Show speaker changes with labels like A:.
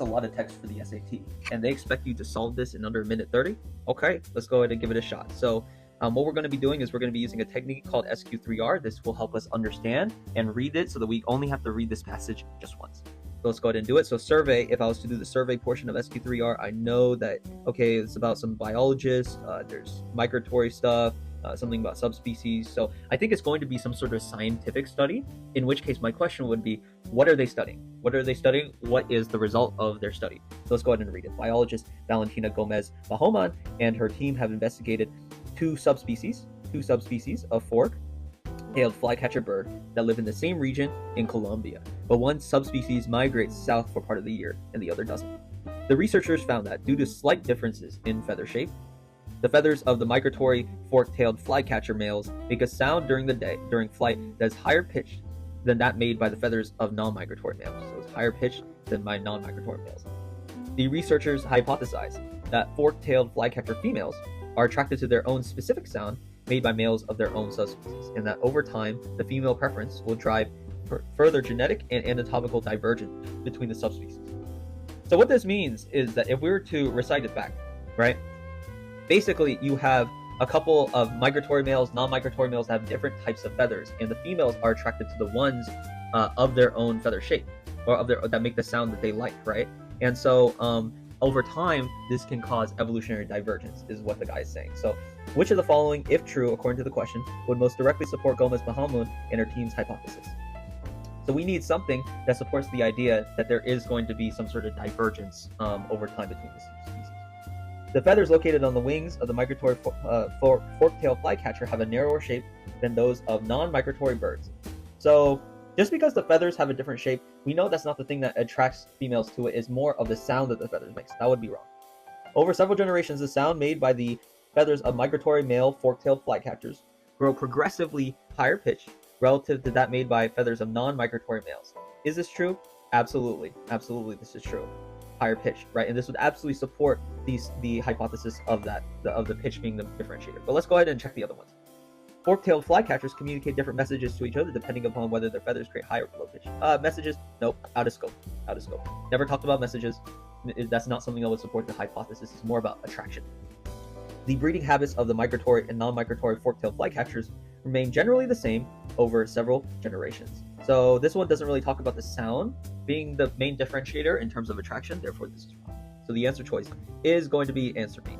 A: a lot of text for the SAT, and they expect you to solve this in under a minute 30. Okay, let's go ahead and give it a shot. So what we're going to be doing is we're going to be using a technique called SQ3R. This will help us understand and read it so that we only have to read this passage just once. So let's go ahead and do it. So survey, if I was to do the survey portion of SQ3R, I know that, okay, it's about some biologists, there's migratory stuff, something about subspecies. So I think it's going to be some sort of scientific study, in which case my question would be, what are they studying? What are they studying? What is the result of their study? So let's go ahead and read it. Biologist Valentina Gomez Bahoman and her team have investigated two subspecies of fork-tailed flycatcher bird that live in the same region in Colombia, but one subspecies migrates south for part of the year and the other doesn't. The researchers found that due to slight differences in feather shape, the feathers of the migratory fork-tailed flycatcher males make a sound during flight that is higher pitched than that made by the feathers of non-migratory males. So it's higher pitched than by non-migratory males. The researchers hypothesized that fork-tailed flycatcher females are attracted to their own specific sound made by males of their own subspecies, and that over time, the female preference will drive further genetic and anatomical divergence between the subspecies. So what this means is that if we were to recite it back, right? Basically, you have a couple of migratory males, non-migratory males that have different types of feathers, and the females are attracted to the ones of their own feather shape, or that make the sound that they like, right? And so over time, this can cause evolutionary divergence, is what the guy is saying. So which of the following, if true, according to the question, would most directly support Gomez Bahomun and her team's hypothesis? So we need something that supports the idea that there is going to be some sort of divergence over time between the species. The feathers located on the wings of the migratory fork-tailed flycatcher have a narrower shape than those of non-migratory birds. So just because the feathers have a different shape, we know that's not the thing that attracts females to it. It's more of the sound that the feathers makes. That would be wrong. Over several generations, the sound made by the feathers of migratory male fork-tailed flycatchers grow progressively higher pitched relative to that made by feathers of non-migratory males. Is this true? Absolutely. Absolutely, this is true. Higher pitch, right? And this would absolutely support the hypothesis of the pitch being the differentiator. But let's go ahead and check the other ones. Fork-tailed flycatchers communicate different messages to each other depending upon whether their feathers create high or low pitch. Messages, nope, out of scope. Never talked about messages. That's not something that would support the hypothesis. It's more about attraction. The breeding habits of the migratory and non-migratory fork-tailed flycatchers remain generally the same over several generations. So this one doesn't really talk about the sound being the main differentiator in terms of attraction, therefore this is wrong. So the answer choice is going to be answer B.